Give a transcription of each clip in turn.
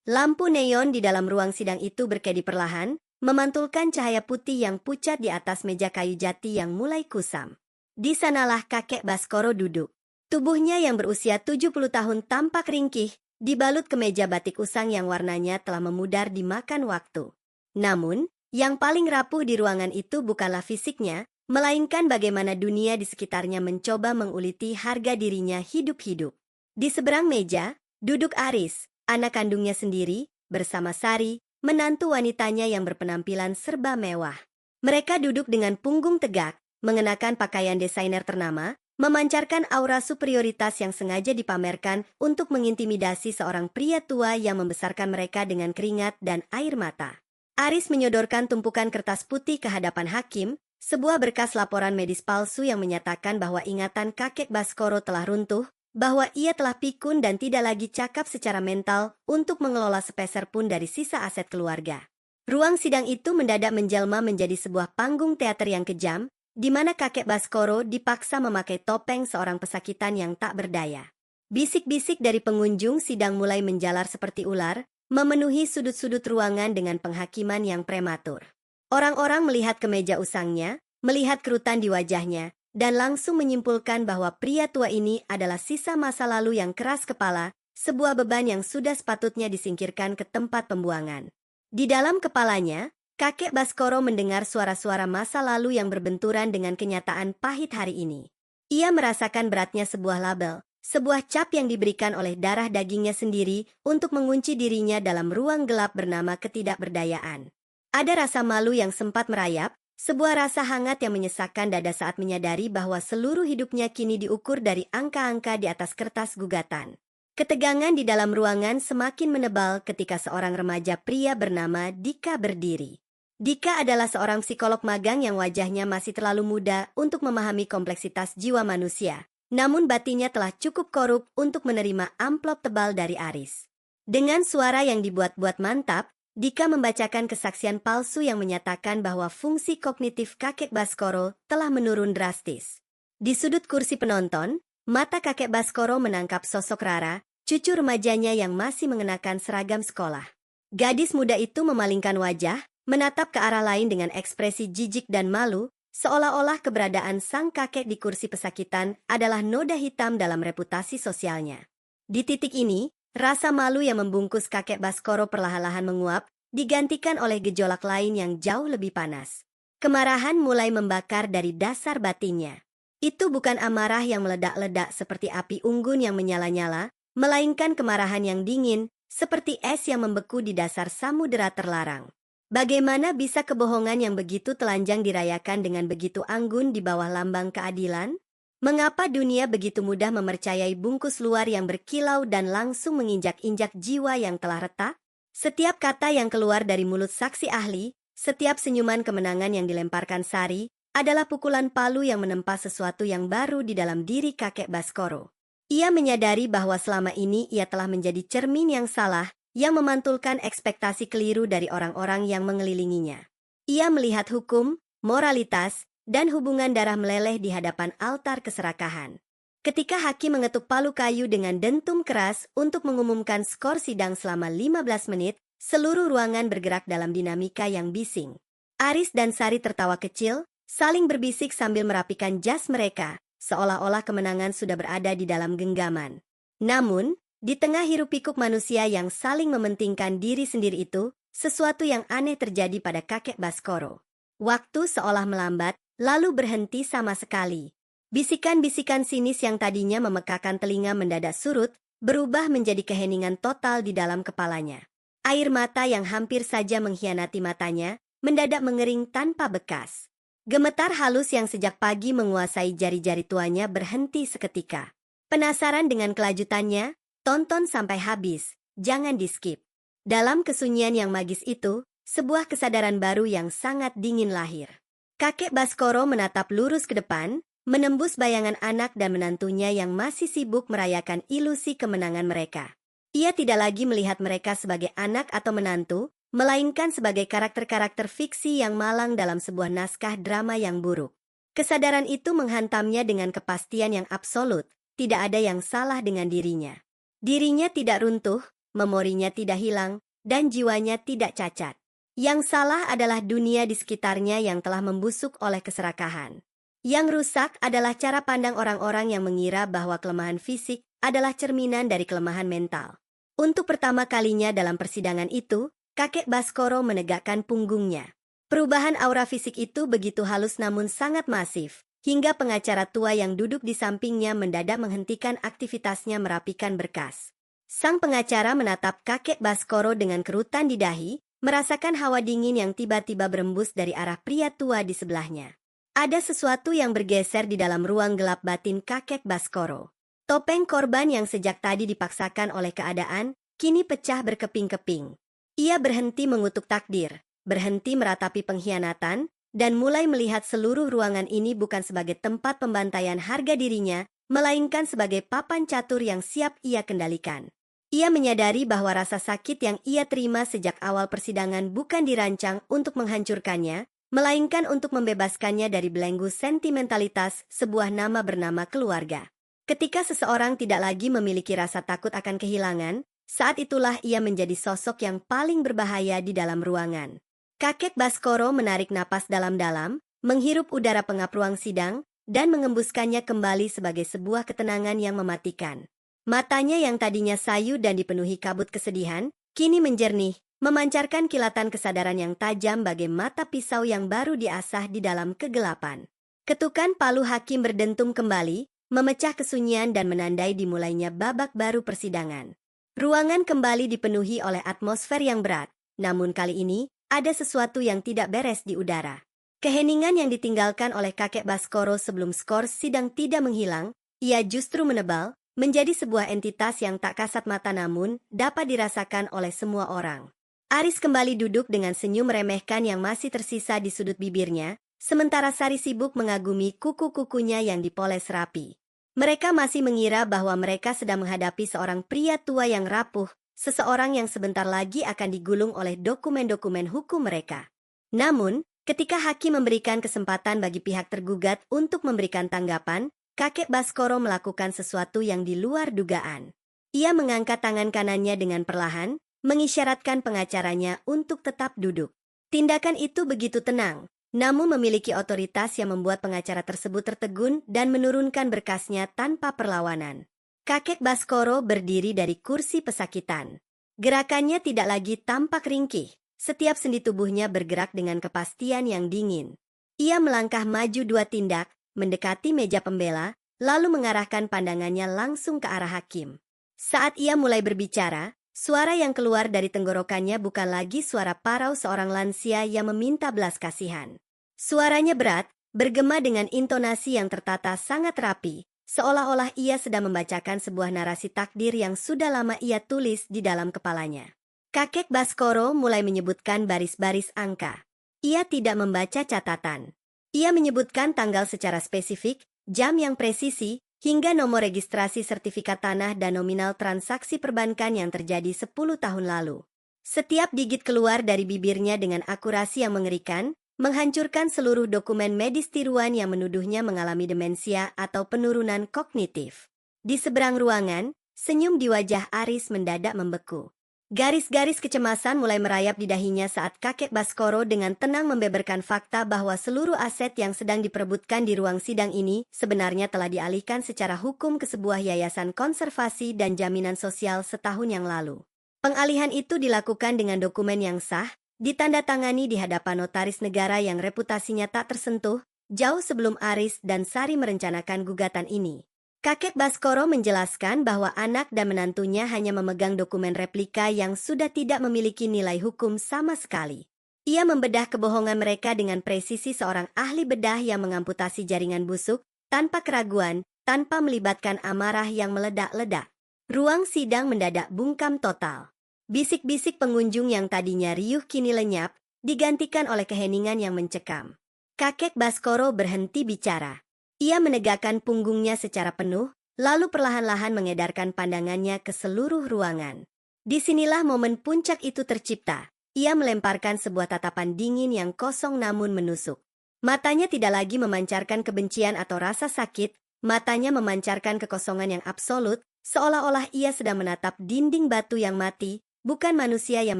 Lampu neon di dalam ruang sidang itu berkedip perlahan, memantulkan cahaya putih yang pucat di atas meja kayu jati yang mulai kusam. Di sanalah kakek Baskoro duduk. Tubuhnya yang berusia 70 tahun tampak ringkih, dibalut kemeja batik usang yang warnanya telah memudar dimakan waktu. Namun, yang paling rapuh di ruangan itu bukanlah fisiknya, melainkan bagaimana dunia di sekitarnya mencoba menguliti harga dirinya hidup-hidup. Di seberang meja, duduk Aris, anak kandungnya sendiri, bersama Sari, menantu wanitanya yang berpenampilan serba mewah. Mereka duduk dengan punggung tegak, mengenakan pakaian desainer ternama, memancarkan aura superioritas yang sengaja dipamerkan untuk mengintimidasi seorang pria tua yang membesarkan mereka dengan keringat dan air mata. Aris menyodorkan tumpukan kertas putih ke hadapan hakim, sebuah berkas laporan medis palsu yang menyatakan bahwa ingatan kakek Baskoro telah runtuh, bahwa ia telah pikun dan tidak lagi cakap secara mental untuk mengelola sepeser pun dari sisa aset keluarga. Ruang sidang itu mendadak menjelma menjadi sebuah panggung teater yang kejam, di mana kakek Baskoro dipaksa memakai topeng seorang pesakitan yang tak berdaya. Bisik-bisik dari pengunjung sidang mulai menjalar seperti ular, memenuhi sudut-sudut ruangan dengan penghakiman yang prematur. Orang-orang melihat kemeja usangnya, melihat kerutan di wajahnya, dan langsung menyimpulkan bahwa pria tua ini adalah sisa masa lalu yang keras kepala, sebuah beban yang sudah sepatutnya disingkirkan ke tempat pembuangan. Di dalam kepalanya, kakek Baskoro mendengar suara-suara masa lalu yang berbenturan dengan kenyataan pahit hari ini. Ia merasakan beratnya sebuah label, sebuah cap yang diberikan oleh darah dagingnya sendiri untuk mengunci dirinya dalam ruang gelap bernama ketidakberdayaan. Ada rasa malu yang sempat merayap, sebuah rasa hangat yang menyesakkan dada saat menyadari bahwa seluruh hidupnya kini diukur dari angka-angka di atas kertas gugatan. Ketegangan di dalam ruangan semakin menebal ketika seorang remaja pria bernama Dika berdiri. Dika adalah seorang psikolog magang yang wajahnya masih terlalu muda untuk memahami kompleksitas jiwa manusia. Namun batinnya telah cukup korup untuk menerima amplop tebal dari Aris. Dengan suara yang dibuat-buat mantap, Dika membacakan kesaksian palsu yang menyatakan bahwa fungsi kognitif kakek Baskoro telah menurun drastis. Di sudut kursi penonton, mata kakek Baskoro menangkap sosok Rara, cucu remajanya yang masih mengenakan seragam sekolah. Gadis muda itu memalingkan wajah, menatap ke arah lain dengan ekspresi jijik dan malu, seolah-olah keberadaan sang kakek di kursi pesakitan adalah noda hitam dalam reputasi sosialnya. Di titik ini, rasa malu yang membungkus kakek Baskoro perlahan-lahan menguap, digantikan oleh gejolak lain yang jauh lebih panas. Kemarahan mulai membakar dari dasar batinnya. Itu bukan amarah yang meledak-ledak seperti api unggun yang menyala-nyala, melainkan kemarahan yang dingin, seperti es yang membeku di dasar samudera terlarang. Bagaimana bisa kebohongan yang begitu telanjang dirayakan dengan begitu anggun di bawah lambang keadilan? Mengapa dunia begitu mudah mempercayai bungkus luar yang berkilau dan langsung menginjak-injak jiwa yang telah retak? Setiap kata yang keluar dari mulut saksi ahli, setiap senyuman kemenangan yang dilemparkan Sari, adalah pukulan palu yang menempa sesuatu yang baru di dalam diri kakek Baskoro. Ia menyadari bahwa selama ini ia telah menjadi cermin yang salah, yang memantulkan ekspektasi keliru dari orang-orang yang mengelilinginya. Ia melihat hukum, moralitas, dan hubungan darah meleleh di hadapan altar keserakahan. Ketika hakim mengetuk palu kayu dengan dentum keras untuk mengumumkan skor sidang selama 15 menit, seluruh ruangan bergerak dalam dinamika yang bising. Aris dan Sari tertawa kecil, saling berbisik sambil merapikan jas mereka, seolah-olah kemenangan sudah berada di dalam genggaman. Namun, di tengah hiruk-pikuk manusia yang saling mementingkan diri sendiri itu, sesuatu yang aneh terjadi pada kakek Baskoro. Waktu seolah melambat, lalu berhenti sama sekali. Bisikan-bisikan sinis yang tadinya memekakan telinga mendadak surut, berubah menjadi keheningan total di dalam kepalanya. Air mata yang hampir saja mengkhianati matanya, mendadak mengering tanpa bekas. Gemetar halus yang sejak pagi menguasai jari-jari tuanya berhenti seketika. Penasaran dengan kelanjutannya? Tonton sampai habis, jangan di-skip. Dalam kesunyian yang magis itu, sebuah kesadaran baru yang sangat dingin lahir. Kakek Baskoro menatap lurus ke depan, menembus bayangan anak dan menantunya yang masih sibuk merayakan ilusi kemenangan mereka. Ia tidak lagi melihat mereka sebagai anak atau menantu, melainkan sebagai karakter-karakter fiksi yang malang dalam sebuah naskah drama yang buruk. Kesadaran itu menghantamnya dengan kepastian yang absolut, tidak ada yang salah dengan dirinya. Dirinya tidak runtuh, memorinya tidak hilang, dan jiwanya tidak cacat. Yang salah adalah dunia di sekitarnya yang telah membusuk oleh keserakahan. Yang rusak adalah cara pandang orang-orang yang mengira bahwa kelemahan fisik adalah cerminan dari kelemahan mental. Untuk pertama kalinya dalam persidangan itu, kakek Baskoro menegakkan punggungnya. Perubahan aura fisik itu begitu halus namun sangat masif, hingga pengacara tua yang duduk di sampingnya mendadak menghentikan aktivitasnya merapikan berkas. Sang pengacara menatap kakek Baskoro dengan kerutan di dahi, merasakan hawa dingin yang tiba-tiba berembus dari arah pria tua di sebelahnya. Ada sesuatu yang bergeser di dalam ruang gelap batin kakek Baskoro. Topeng korban yang sejak tadi dipaksakan oleh keadaan, kini pecah berkeping-keping. Ia berhenti mengutuk takdir, berhenti meratapi pengkhianatan, dan mulai melihat seluruh ruangan ini bukan sebagai tempat pembantaian harga dirinya, melainkan sebagai papan catur yang siap ia kendalikan. Ia menyadari bahwa rasa sakit yang ia terima sejak awal persidangan bukan dirancang untuk menghancurkannya, melainkan untuk membebaskannya dari belenggu sentimentalitas sebuah nama bernama keluarga. Ketika seseorang tidak lagi memiliki rasa takut akan kehilangan, saat itulah ia menjadi sosok yang paling berbahaya di dalam ruangan. Kakek Baskoro menarik napas dalam-dalam, menghirup udara pengap ruang sidang, dan mengembuskannya kembali sebagai sebuah ketenangan yang mematikan. Matanya yang tadinya sayu dan dipenuhi kabut kesedihan, kini menjernih, memancarkan kilatan kesadaran yang tajam bagai mata pisau yang baru diasah di dalam kegelapan. Ketukan palu hakim berdentum kembali, memecah kesunyian dan menandai dimulainya babak baru persidangan. Ruangan kembali dipenuhi oleh atmosfer yang berat, namun kali ini, ada sesuatu yang tidak beres di udara. Keheningan yang ditinggalkan oleh kakek Baskoro sebelum skor sidang tidak menghilang, ia justru menebal, menjadi sebuah entitas yang tak kasat mata namun dapat dirasakan oleh semua orang. Aris kembali duduk dengan senyum meremehkan yang masih tersisa di sudut bibirnya, sementara Sari sibuk mengagumi kuku-kukunya yang dipoles rapi. Mereka masih mengira bahwa mereka sedang menghadapi seorang pria tua yang rapuh, seseorang yang sebentar lagi akan digulung oleh dokumen-dokumen hukum mereka. Namun, ketika hakim memberikan kesempatan bagi pihak tergugat untuk memberikan tanggapan, kakek Baskoro melakukan sesuatu yang di luar dugaan. Ia mengangkat tangan kanannya dengan perlahan, mengisyaratkan pengacaranya untuk tetap duduk. Tindakan itu begitu tenang, namun memiliki otoritas yang membuat pengacara tersebut tertegun dan menurunkan berkasnya tanpa perlawanan. Kakek Baskoro berdiri dari kursi pesakitan. Gerakannya tidak lagi tampak ringkih, setiap sendi tubuhnya bergerak dengan kepastian yang dingin. Ia melangkah maju 2 tindak, mendekati meja pembela, lalu mengarahkan pandangannya langsung ke arah hakim. Saat ia mulai berbicara, suara yang keluar dari tenggorokannya bukan lagi suara parau seorang lansia yang meminta belas kasihan. Suaranya berat, bergema dengan intonasi yang tertata sangat rapi, seolah-olah ia sedang membacakan sebuah narasi takdir yang sudah lama ia tulis di dalam kepalanya. Kakek Baskoro mulai menyebutkan baris-baris angka. Ia tidak membaca catatan. Ia menyebutkan tanggal secara spesifik, jam yang presisi, hingga nomor registrasi sertifikat tanah dan nominal transaksi perbankan yang terjadi 10 tahun lalu. Setiap digit keluar dari bibirnya dengan akurasi yang mengerikan, menghancurkan seluruh dokumen medis tiruan yang menuduhnya mengalami demensia atau penurunan kognitif. Di seberang ruangan, senyum di wajah Aris mendadak membeku. Garis-garis kecemasan mulai merayap di dahinya saat kakek Baskoro dengan tenang membeberkan fakta bahwa seluruh aset yang sedang diperebutkan di ruang sidang ini sebenarnya telah dialihkan secara hukum ke sebuah yayasan konservasi dan jaminan sosial setahun yang lalu. Pengalihan itu dilakukan dengan dokumen yang sah, ditandatangani di hadapan notaris negara yang reputasinya tak tersentuh, jauh sebelum Aris dan Sari merencanakan gugatan ini. Kakek Baskoro menjelaskan bahwa anak dan menantunya hanya memegang dokumen replika yang sudah tidak memiliki nilai hukum sama sekali. Ia membedah kebohongan mereka dengan presisi seorang ahli bedah yang mengamputasi jaringan busuk, tanpa keraguan, tanpa melibatkan amarah yang meledak-ledak. Ruang sidang mendadak bungkam total. Bisik-bisik pengunjung yang tadinya riuh kini lenyap, digantikan oleh keheningan yang mencekam. Kakek Baskoro berhenti bicara. Ia menegakkan punggungnya secara penuh, lalu perlahan-lahan mengedarkan pandangannya ke seluruh ruangan. Disinilah momen puncak itu tercipta. Ia melemparkan sebuah tatapan dingin yang kosong namun menusuk. Matanya tidak lagi memancarkan kebencian atau rasa sakit, matanya memancarkan kekosongan yang absolut, seolah-olah ia sedang menatap dinding batu yang mati, bukan manusia yang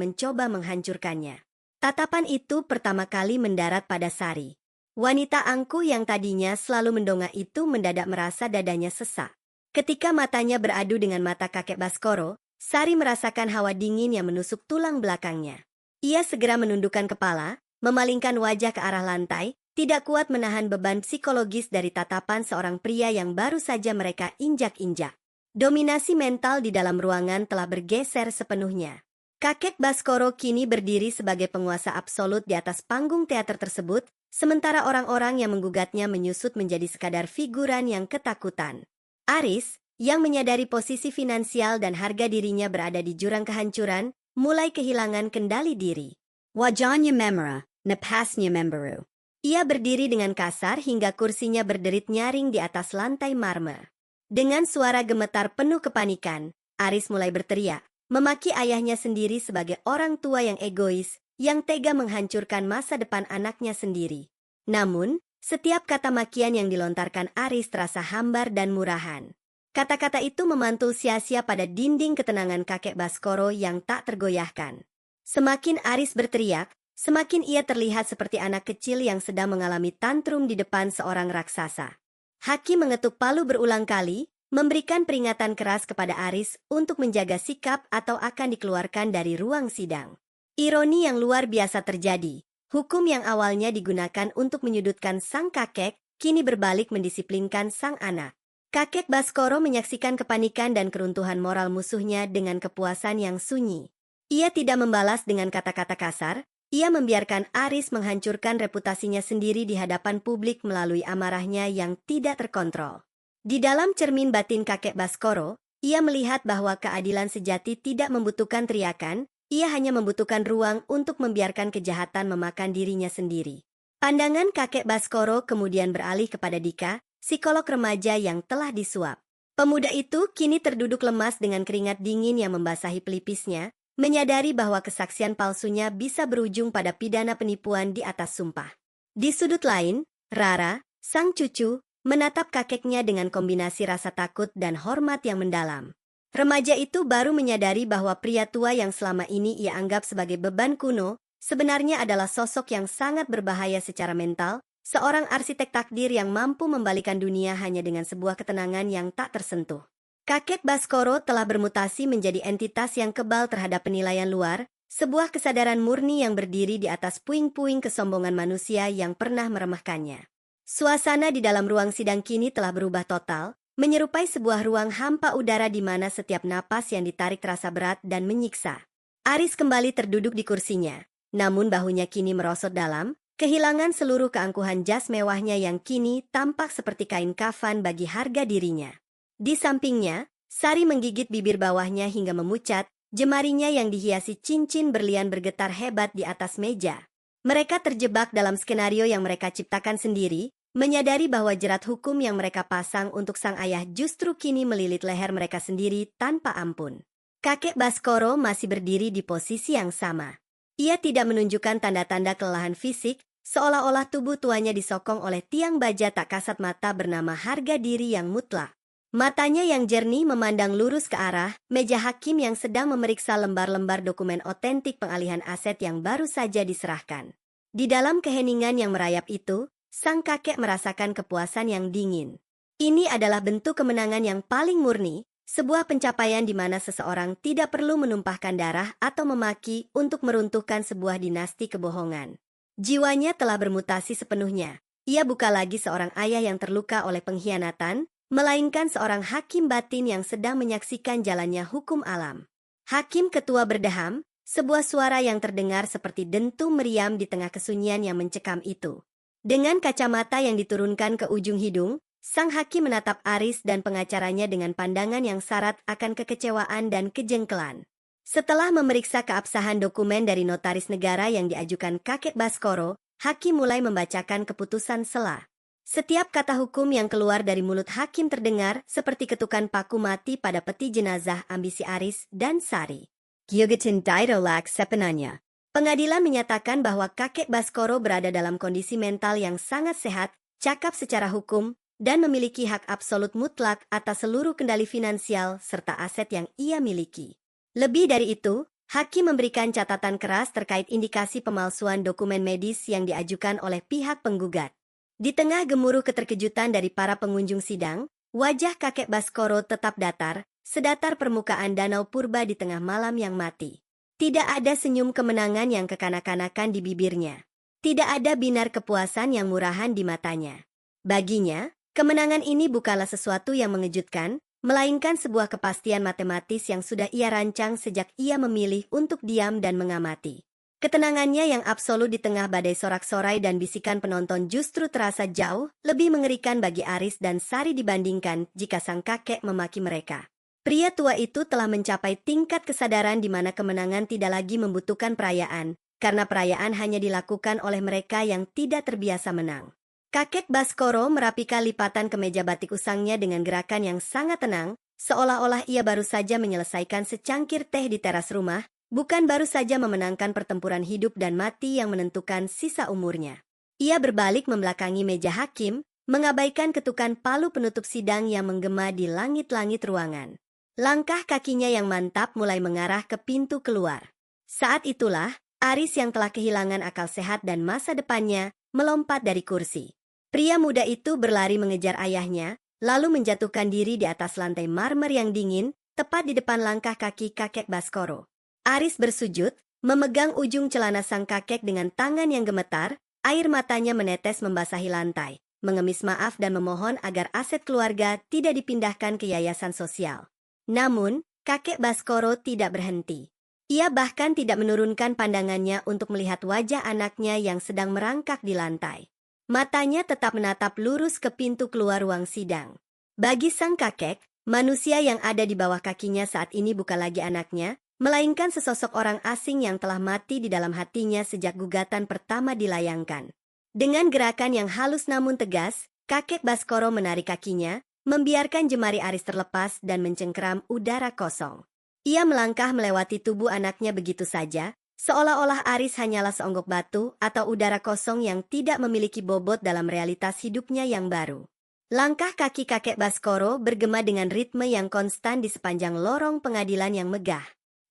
mencoba menghancurkannya. Tatapan itu pertama kali mendarat pada Sari. Wanita angkuh yang tadinya selalu mendongak itu mendadak merasa dadanya sesak. Ketika matanya beradu dengan mata kakek Baskoro, Sari merasakan hawa dingin yang menusuk tulang belakangnya. Ia segera menundukkan kepala, memalingkan wajah ke arah lantai, tidak kuat menahan beban psikologis dari tatapan seorang pria yang baru saja mereka injak-injak. Dominasi mental di dalam ruangan telah bergeser sepenuhnya. Kakek Baskoro kini berdiri sebagai penguasa absolut di atas panggung teater tersebut, sementara orang-orang yang menggugatnya menyusut menjadi sekadar figuran yang ketakutan. Aris, yang menyadari posisi finansial dan harga dirinya berada di jurang kehancuran, mulai kehilangan kendali diri. Wajahnya memerah, napasnya memberu. Ia berdiri dengan kasar hingga kursinya berderit nyaring di atas lantai marmer. Dengan suara gemetar penuh kepanikan, Aris mulai berteriak, memaki ayahnya sendiri sebagai orang tua yang egois, yang tega menghancurkan masa depan anaknya sendiri. Namun, setiap kata makian yang dilontarkan Aris terasa hambar dan murahan. Kata-kata itu memantul sia-sia pada dinding ketenangan kakek Baskoro yang tak tergoyahkan. Semakin Aris berteriak, semakin ia terlihat seperti anak kecil yang sedang mengalami tantrum di depan seorang raksasa. Hakim mengetuk palu berulang kali, memberikan peringatan keras kepada Aris untuk menjaga sikap atau akan dikeluarkan dari ruang sidang. Ironi yang luar biasa terjadi. Hukum yang awalnya digunakan untuk menyudutkan sang kakek, kini berbalik mendisiplinkan sang anak. Kakek Baskoro menyaksikan kepanikan dan keruntuhan moral musuhnya dengan kepuasan yang sunyi. Ia tidak membalas dengan kata-kata kasar, ia membiarkan Aris menghancurkan reputasinya sendiri di hadapan publik melalui amarahnya yang tidak terkontrol. Di dalam cermin batin kakek Baskoro, ia melihat bahwa keadilan sejati tidak membutuhkan teriakan, ia hanya membutuhkan ruang untuk membiarkan kejahatan memakan dirinya sendiri. Pandangan kakek Baskoro kemudian beralih kepada Dika, psikolog remaja yang telah disuap. Pemuda itu kini terduduk lemas dengan keringat dingin yang membasahi pelipisnya, menyadari bahwa kesaksian palsunya bisa berujung pada pidana penipuan di atas sumpah. Di sudut lain, Rara, sang cucu, menatap kakeknya dengan kombinasi rasa takut dan hormat yang mendalam. Remaja itu baru menyadari bahwa pria tua yang selama ini ia anggap sebagai beban kuno, sebenarnya adalah sosok yang sangat berbahaya secara mental, seorang arsitek takdir yang mampu membalikan dunia hanya dengan sebuah ketenangan yang tak tersentuh. Kakek Baskoro telah bermutasi menjadi entitas yang kebal terhadap penilaian luar, sebuah kesadaran murni yang berdiri di atas puing-puing kesombongan manusia yang pernah meremehkannya. Suasana di dalam ruang sidang kini telah berubah total, menyerupai sebuah ruang hampa udara di mana setiap napas yang ditarik terasa berat dan menyiksa. Aris kembali terduduk di kursinya, namun bahunya kini merosot dalam, kehilangan seluruh keangkuhan jas mewahnya yang kini tampak seperti kain kafan bagi harga dirinya. Di sampingnya, Sari menggigit bibir bawahnya hingga memucat, jemarinya yang dihiasi cincin berlian bergetar hebat di atas meja. Mereka terjebak dalam skenario yang mereka ciptakan sendiri, menyadari bahwa jerat hukum yang mereka pasang untuk sang ayah justru kini melilit leher mereka sendiri tanpa ampun. Kakek Baskoro masih berdiri di posisi yang sama. Ia tidak menunjukkan tanda-tanda kelelahan fisik, seolah-olah tubuh tuanya disokong oleh tiang baja tak kasat mata bernama harga diri yang mutlak. Matanya yang jernih memandang lurus ke arah meja hakim yang sedang memeriksa lembar-lembar dokumen otentik pengalihan aset yang baru saja diserahkan. Di dalam keheningan yang merayap itu, sang kakek merasakan kepuasan yang dingin. Ini adalah bentuk kemenangan yang paling murni, sebuah pencapaian di mana seseorang tidak perlu menumpahkan darah atau memaki untuk meruntuhkan sebuah dinasti kebohongan. Jiwanya telah bermutasi sepenuhnya. Ia bukan lagi seorang ayah yang terluka oleh pengkhianatan, melainkan seorang hakim batin yang sedang menyaksikan jalannya hukum alam. Hakim ketua berdeham, sebuah suara yang terdengar seperti dentum meriam di tengah kesunyian yang mencekam itu. Dengan kacamata yang diturunkan ke ujung hidung, sang hakim menatap Aris dan pengacaranya dengan pandangan yang syarat akan kekecewaan dan kejengkelan. Setelah memeriksa keabsahan dokumen dari notaris negara yang diajukan kakek Baskoro, hakim mulai membacakan keputusan sela. Setiap kata hukum yang keluar dari mulut hakim terdengar seperti ketukan paku mati pada peti jenazah ambisi Aris dan Sari. Gyogetin Daidolak sepenanya. Pengadilan menyatakan bahwa kakek Baskoro berada dalam kondisi mental yang sangat sehat, cakap secara hukum, dan memiliki hak absolut mutlak atas seluruh kendali finansial serta aset yang ia miliki. Lebih dari itu, hakim memberikan catatan keras terkait indikasi pemalsuan dokumen medis yang diajukan oleh pihak penggugat. Di tengah gemuruh keterkejutan dari para pengunjung sidang, wajah kakek Baskoro tetap datar, sedatar permukaan danau purba di tengah malam yang mati. Tidak ada senyum kemenangan yang kekanak-kanakan di bibirnya. Tidak ada binar kepuasan yang murahan di matanya. Baginya, kemenangan ini bukanlah sesuatu yang mengejutkan, melainkan sebuah kepastian matematis yang sudah ia rancang sejak ia memilih untuk diam dan mengamati. Ketenangannya yang absolut di tengah badai sorak-sorai dan bisikan penonton justru terasa jauh lebih mengerikan bagi Aris dan Sari dibandingkan jika sang kakek memaki mereka. Pria tua itu telah mencapai tingkat kesadaran di mana kemenangan tidak lagi membutuhkan perayaan, karena perayaan hanya dilakukan oleh mereka yang tidak terbiasa menang. Kakek Baskoro merapikan lipatan kemeja batik usangnya dengan gerakan yang sangat tenang, seolah-olah ia baru saja menyelesaikan secangkir teh di teras rumah, bukan baru saja memenangkan pertempuran hidup dan mati yang menentukan sisa umurnya. Ia berbalik membelakangi meja hakim, mengabaikan ketukan palu penutup sidang yang menggema di langit-langit ruangan. Langkah kakinya yang mantap mulai mengarah ke pintu keluar. Saat itulah, Aris yang telah kehilangan akal sehat dan masa depannya, melompat dari kursi. Pria muda itu berlari mengejar ayahnya, lalu menjatuhkan diri di atas lantai marmer yang dingin, tepat di depan langkah kaki kakek Baskoro. Aris bersujud, memegang ujung celana sang kakek dengan tangan yang gemetar, air matanya menetes membasahi lantai, mengemis maaf dan memohon agar aset keluarga tidak dipindahkan ke yayasan sosial. Namun, kakek Baskoro tidak berhenti. Ia bahkan tidak menurunkan pandangannya untuk melihat wajah anaknya yang sedang merangkak di lantai. Matanya tetap menatap lurus ke pintu keluar ruang sidang. Bagi sang kakek, manusia yang ada di bawah kakinya saat ini bukan lagi anaknya, melainkan sesosok orang asing yang telah mati di dalam hatinya sejak gugatan pertama dilayangkan. Dengan gerakan yang halus namun tegas, kakek Baskoro menarik kakinya, membiarkan jemari Aris terlepas dan mencengkeram udara kosong. Ia melangkah melewati tubuh anaknya begitu saja, seolah-olah Aris hanyalah seonggok batu atau udara kosong yang tidak memiliki bobot dalam realitas hidupnya yang baru. Langkah kaki kakek Baskoro bergema dengan ritme yang konstan di sepanjang lorong pengadilan yang megah.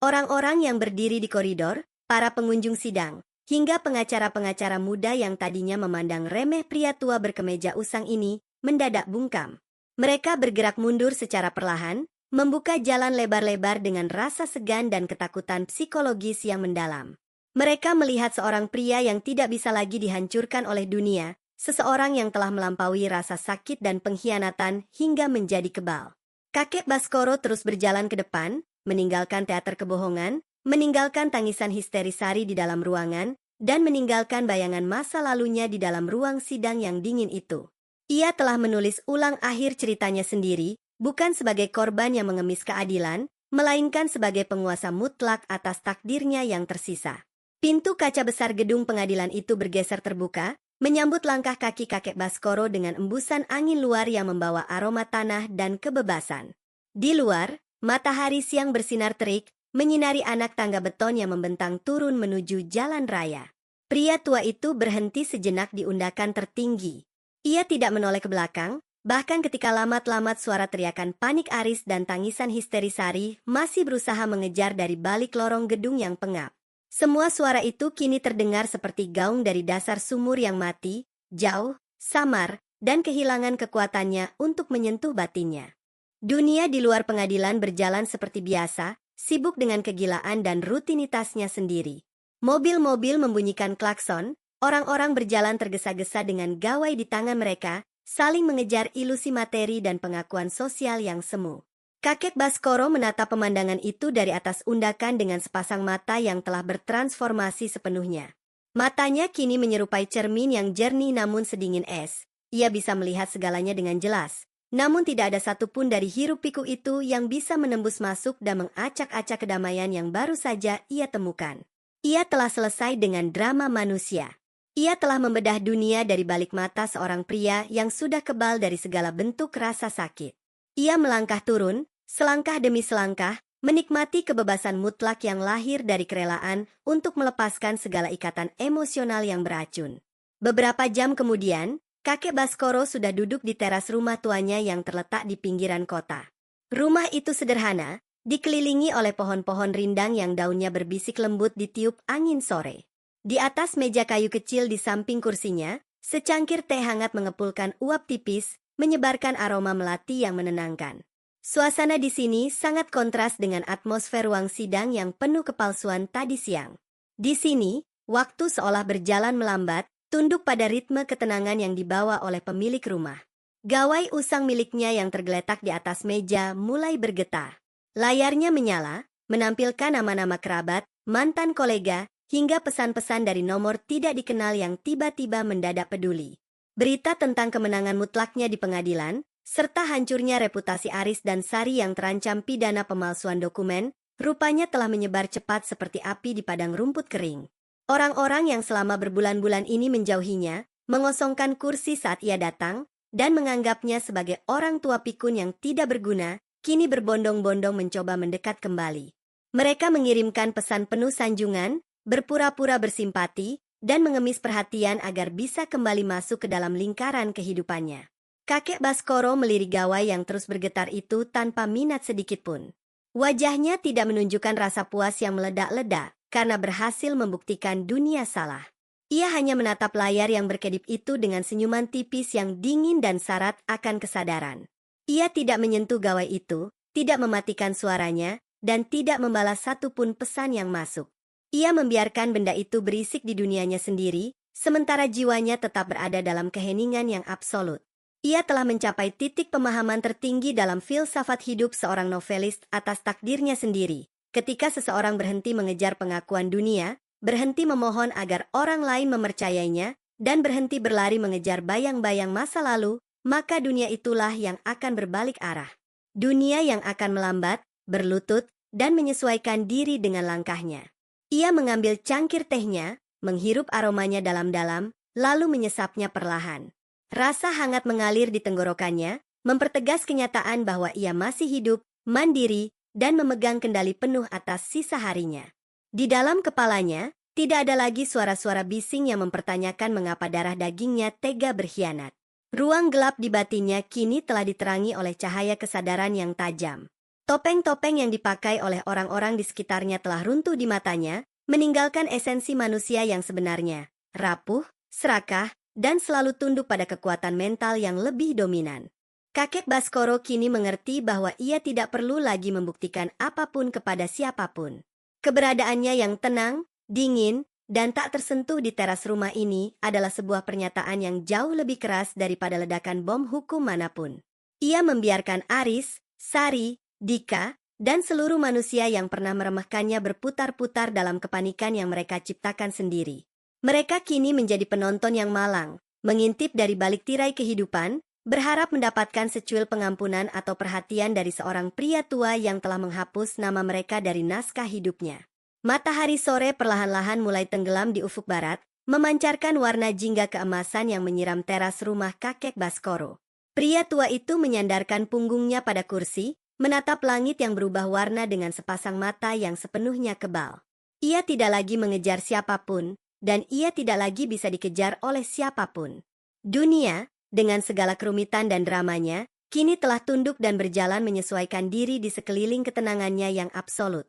Orang-orang yang berdiri di koridor, para pengunjung sidang, hingga pengacara-pengacara muda yang tadinya memandang remeh pria tua berkemeja usang ini, mendadak bungkam. Mereka bergerak mundur secara perlahan, membuka jalan lebar-lebar dengan rasa segan dan ketakutan psikologis yang mendalam. Mereka melihat seorang pria yang tidak bisa lagi dihancurkan oleh dunia, seseorang yang telah melampaui rasa sakit dan pengkhianatan hingga menjadi kebal. Kakek Baskoro terus berjalan ke depan, meninggalkan teater kebohongan, meninggalkan tangisan histeris Sari di dalam ruangan, dan meninggalkan bayangan masa lalunya di dalam ruang sidang yang dingin itu. Ia telah menulis ulang akhir ceritanya sendiri, bukan sebagai korban yang mengemis keadilan, melainkan sebagai penguasa mutlak atas takdirnya yang tersisa. Pintu kaca besar gedung pengadilan itu bergeser terbuka, menyambut langkah kaki kakek Baskoro dengan embusan angin luar yang membawa aroma tanah dan kebebasan. Di luar, matahari siang bersinar terik, menyinari anak tangga beton yang membentang turun menuju jalan raya. Pria tua itu berhenti sejenak di undakan tertinggi. Ia tidak menoleh ke belakang, bahkan ketika lamat-lamat suara teriakan panik Aris dan tangisan histeris Sari masih berusaha mengejar dari balik lorong gedung yang pengap. Semua suara itu kini terdengar seperti gaung dari dasar sumur yang mati, jauh, samar, dan kehilangan kekuatannya untuk menyentuh batinnya. Dunia di luar pengadilan berjalan seperti biasa, sibuk dengan kegilaan dan rutinitasnya sendiri. Mobil-mobil membunyikan klakson, orang-orang berjalan tergesa-gesa dengan gawai di tangan mereka, saling mengejar ilusi materi dan pengakuan sosial yang semu. Kakek Baskoro menatap pemandangan itu dari atas undakan dengan sepasang mata yang telah bertransformasi sepenuhnya. Matanya kini menyerupai cermin yang jernih namun sedingin es. Ia bisa melihat segalanya dengan jelas. Namun tidak ada satupun dari hiruk-pikuk itu yang bisa menembus masuk dan mengacak-acak kedamaian yang baru saja ia temukan. Ia telah selesai dengan drama manusia. Ia telah membedah dunia dari balik mata seorang pria yang sudah kebal dari segala bentuk rasa sakit. Ia melangkah turun, selangkah demi selangkah, menikmati kebebasan mutlak yang lahir dari kerelaan untuk melepaskan segala ikatan emosional yang beracun. Beberapa jam kemudian, kakek Baskoro sudah duduk di teras rumah tuanya yang terletak di pinggiran kota. Rumah itu sederhana, dikelilingi oleh pohon-pohon rindang yang daunnya berbisik lembut ditiup angin sore. Di atas meja kayu kecil di samping kursinya, secangkir teh hangat mengepulkan uap tipis, menyebarkan aroma melati yang menenangkan. Suasana di sini sangat kontras dengan atmosfer ruang sidang yang penuh kepalsuan tadi siang. Di sini, waktu seolah berjalan melambat, tunduk pada ritme ketenangan yang dibawa oleh pemilik rumah. Gawai usang miliknya yang tergeletak di atas meja mulai bergetar. Layarnya menyala, menampilkan nama-nama kerabat, mantan kolega, hingga pesan-pesan dari nomor tidak dikenal yang tiba-tiba mendadak peduli. Berita tentang kemenangan mutlaknya di pengadilan, serta hancurnya reputasi Aris dan Sari yang terancam pidana pemalsuan dokumen, rupanya telah menyebar cepat seperti api di padang rumput kering. Orang-orang yang selama berbulan-bulan ini menjauhinya, mengosongkan kursi saat ia datang, dan menganggapnya sebagai orang tua pikun yang tidak berguna, kini berbondong-bondong mencoba mendekat kembali. Mereka mengirimkan pesan penuh sanjungan, berpura-pura bersimpati, dan mengemis perhatian agar bisa kembali masuk ke dalam lingkaran kehidupannya. Kakek Baskoro melirik gawai yang terus bergetar itu tanpa minat sedikitpun. Wajahnya tidak menunjukkan rasa puas yang meledak-ledak, karena berhasil membuktikan dunia salah. Ia hanya menatap layar yang berkedip itu dengan senyuman tipis yang dingin dan syarat akan kesadaran. Ia tidak menyentuh gawai itu, tidak mematikan suaranya, dan tidak membalas satupun pesan yang masuk. Ia membiarkan benda itu berisik di dunianya sendiri, sementara jiwanya tetap berada dalam keheningan yang absolut. Ia telah mencapai titik pemahaman tertinggi dalam filsafat hidup seorang novelis atas takdirnya sendiri. Ketika seseorang berhenti mengejar pengakuan dunia, berhenti memohon agar orang lain mempercayainya, dan berhenti berlari mengejar bayang-bayang masa lalu, maka dunia itulah yang akan berbalik arah. Dunia yang akan melambat, berlutut, dan menyesuaikan diri dengan langkahnya. Ia mengambil cangkir tehnya, menghirup aromanya dalam-dalam, lalu menyesapnya perlahan. Rasa hangat mengalir di tenggorokannya, mempertegas kenyataan bahwa ia masih hidup, mandiri, dan memegang kendali penuh atas sisa harinya. Di dalam kepalanya, tidak ada lagi suara-suara bising yang mempertanyakan mengapa darah dagingnya tega berkhianat. Ruang gelap di batinnya kini telah diterangi oleh cahaya kesadaran yang tajam. Topeng-topeng yang dipakai oleh orang-orang di sekitarnya telah runtuh di matanya, meninggalkan esensi manusia yang sebenarnya, rapuh, serakah, dan selalu tunduk pada kekuatan mental yang lebih dominan. Kakek Baskoro kini mengerti bahwa ia tidak perlu lagi membuktikan apapun kepada siapapun. Keberadaannya yang tenang, dingin, dan tak tersentuh di teras rumah ini adalah sebuah pernyataan yang jauh lebih keras daripada ledakan bom hukum manapun. Ia membiarkan Aris, Sari, Dika, dan seluruh manusia yang pernah meremehkannya berputar-putar dalam kepanikan yang mereka ciptakan sendiri. Mereka kini menjadi penonton yang malang, mengintip dari balik tirai kehidupan, berharap mendapatkan secuil pengampunan atau perhatian dari seorang pria tua yang telah menghapus nama mereka dari naskah hidupnya. Matahari sore perlahan-lahan mulai tenggelam di ufuk barat, memancarkan warna jingga keemasan yang menyiram teras rumah kakek Baskoro. Pria tua itu menyandarkan punggungnya pada kursi, menatap langit yang berubah warna dengan sepasang mata yang sepenuhnya kebal. Ia tidak lagi mengejar siapapun, dan ia tidak lagi bisa dikejar oleh siapapun. Dunia, dengan segala kerumitan dan dramanya, kini telah tunduk dan berjalan menyesuaikan diri di sekeliling ketenangannya yang absolut.